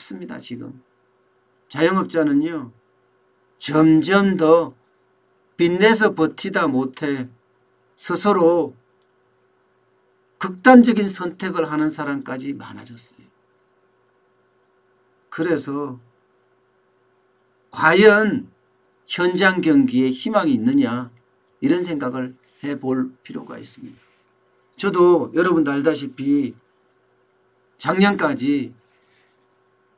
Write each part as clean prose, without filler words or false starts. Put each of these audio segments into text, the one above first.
어렵습니다. 지금 자영업자는요 점점 더 빚내서 버티다 못해 스스로 극단적인 선택을 하는 사람까지 많아졌어요. 그래서 과연 현장 경기에 희망이 있느냐 이런 생각을 해볼 필요가 있습니다. 저도 여러분도 알다시피 작년까지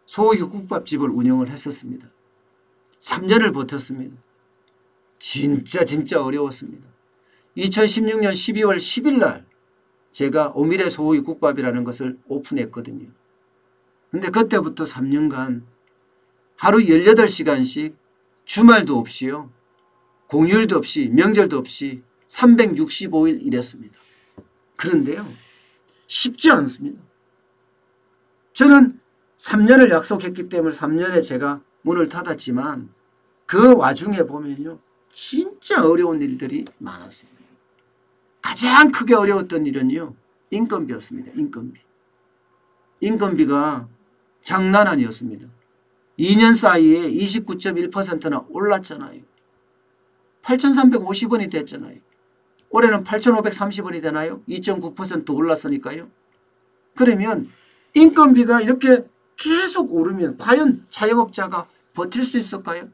소육국밥집을 운영을 했었습니다. 3년을 버텼습니다. 진짜 어려웠습니다. 2016년 12월 10일 날 제가 오미래 소육국밥이라는 것을 오픈했거든요. 근데 그때부터 3년간 하루 18시간씩 주말도 없이요. 공휴일도 없이 명절도 없이 365일 일했습니다. 그런데요. 쉽지 않습니다. 저는 3년을 약속했기 때문에 3년에 제가 문을 닫았지만 그 와중에 보면요. 진짜 어려운 일들이 많았어요. 가장 크게 어려웠던 일은요. 인건비였습니다. 인건비가 장난 아니었습니다. 2년 사이에 29.1%나 올랐잖아요. 8,350원이 됐잖아요. 올해는 8,530원이 되나요? 2.9% 올랐으니까요. 그러면 인건비가 이렇게 계속 오르면 과연 자영업자가 버틸 수 있을까요?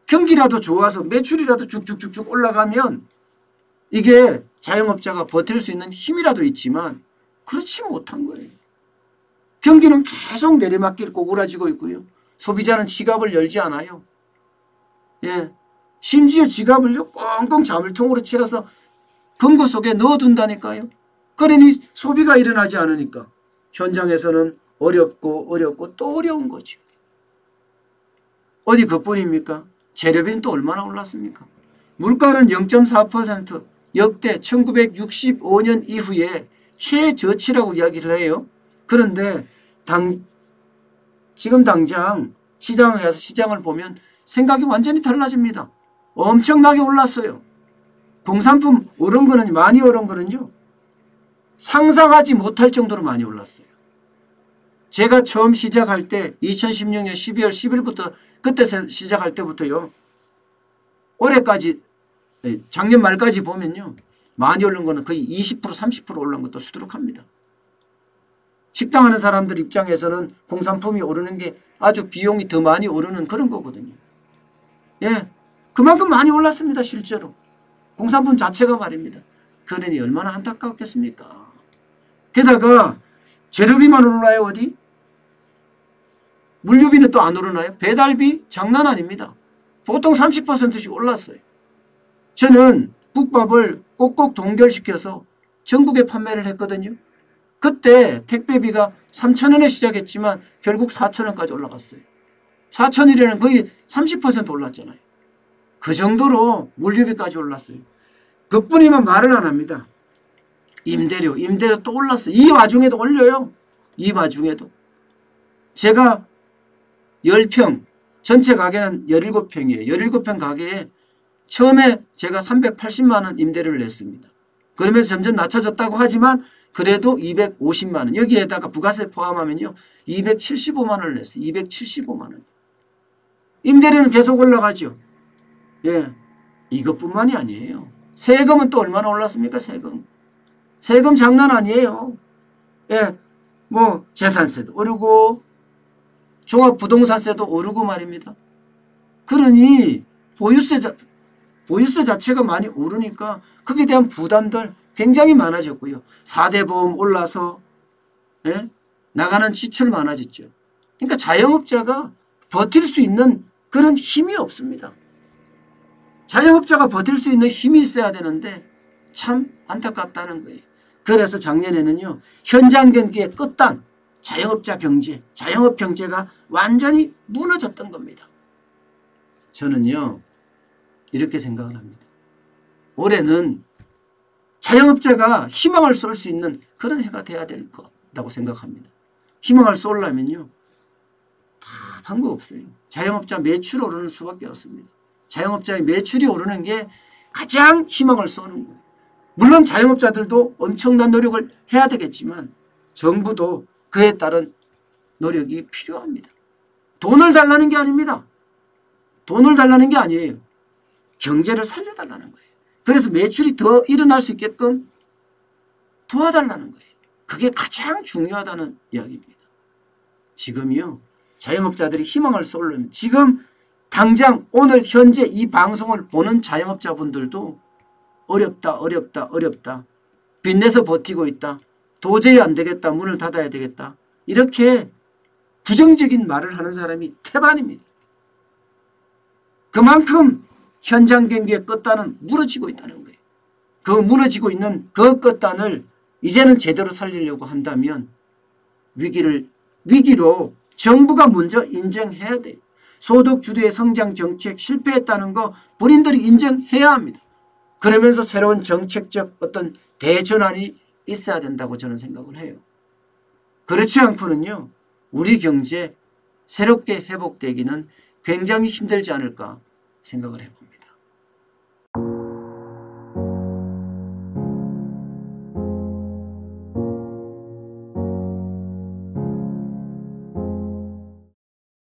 경기라도 좋아서 매출이라도 쭉쭉쭉쭉 올라가면 이게 자영업자가 버틸 수 있는 힘이라도 있지만 그렇지 못한 거예요. 경기는 계속 내리막길 꼬꾸라지고 있고요. 소비자는 지갑을 열지 않아요. 예, 심지어 지갑을요 꽁꽁 자물통으로 채워서 금고 속에 넣어둔다니까요. 그러니 소비가 일어나지 않으니까 현장에서는 어렵고 또 어려운 거죠. 어디 그뿐입니까? 재료비는 또 얼마나 올랐습니까? 물가는 0.4% 역대 1965년 이후에 최저치라고 이야기를 해요. 그런데 지금 당장 시장에 가서 시장을 보면 생각이 완전히 달라집니다. 엄청나게 올랐어요. 공산품 오른 거는 많이 오른 거는요. 상상하지 못할 정도로 많이 올랐어요. 제가 처음 시작할 때 2016년 12월 10일부터 그때 시작할 때부터요. 올해까지 작년 말까지 보면요. 많이 오른 거는 거의 20% 30% 올른 것도 수두룩합니다. 식당 하는 사람들 입장에서는 공산품이 오르는 게 아주 비용이 더 많이 오르는 그런 거거든요. 예, 그만큼 많이 올랐습니다. 실제로. 공산품 자체가 말입니다. 그러니 얼마나 안타깝겠습니까? 게다가 재료비만 올라요. 어디? 물류비는 또 안 오르나요? 배달비 장난 아닙니다. 보통 30%씩 올랐어요. 저는 국밥을 꼭꼭 동결시켜서 전국에 판매를 했거든요. 그때 택배비가 3,000원에 시작했지만 결국 4,000원까지 올라갔어요. 4,000원이라는 거의 30% 올랐잖아요. 그 정도로 물류비까지 올랐어요. 그뿐이면 말을 안 합니다. 임대료 또 올랐어요. 이 와중에도 올려요. 이 와중에도. 제가 10평, 전체 가게는 17평이에요. 17평 가게에 처음에 제가 380만 원 임대료를 냈습니다. 그러면서 점점 낮춰졌다고 하지만 그래도 250만 원. 여기에다가 부가세 포함하면요. 275만 원을 냈어요. 275만 원. 임대료는 계속 올라가죠. 예, 이것뿐만이 아니에요. 세금은 또 얼마나 올랐습니까? 세금 장난 아니에요. 예, 뭐 재산세도 오르고 종합부동산세도 오르고 말입니다. 그러니 보유세 자체가 많이 오르니까 거기에 대한 부담들 굉장히 많아졌고요. 4대 보험 올라서 예? 나가는 지출 많아졌죠. 그러니까 자영업자가 버틸 수 있는 그런 힘이 없습니다. 자영업자가 버틸 수 있는 힘이 있어야 되는데 참 안타깝다는 거예요. 그래서 작년에는요. 현장 경기의 끝단 자영업자 경제, 자영업 경제가 완전히 무너졌던 겁니다. 저는요. 이렇게 생각을 합니다. 올해는 자영업자가 희망을 쏠 수 있는 그런 해가 돼야 될 거라고 생각합니다. 희망을 쏠려면요. 다 방법 없어요. 자영업자 매출 오르는 수밖에 없습니다. 자영업자의 매출이 오르는 게 가장 희망을 쏘는 거예요. 물론 자영업자들도 엄청난 노력을 해야 되겠지만 정부도 그에 따른 노력이 필요합니다. 돈을 달라는 게 아닙니다. 돈을 달라는 게 아니에요. 경제를 살려달라는 거예요. 그래서 매출이 더 일어날 수 있게끔 도와달라는 거예요. 그게 가장 중요하다는 이야기입니다. 지금요, 자영업자들이 희망을 쏠려면 지금 당장 오늘 현재 이 방송을 보는 자영업자분들도 어렵다. 빚내서 버티고 있다. 도저히 안 되겠다. 문을 닫아야 되겠다. 이렇게 부정적인 말을 하는 사람이 태반입니다. 그만큼 현장 경기의 끝단은 무너지고 있다는 거예요. 그 무너지고 있는 그 끝단을 이제는 제대로 살리려고 한다면 위기로 정부가 먼저 인정해야 돼요. 소득 주도의 성장 정책 실패했다는 거 본인들이 인정해야 합니다. 그러면서 새로운 정책적 어떤 대전환이 있어야 된다고 저는 생각을 해요. 그렇지 않고는요, 우리 경제 새롭게 회복되기는 굉장히 힘들지 않을까 생각을 해봅니다.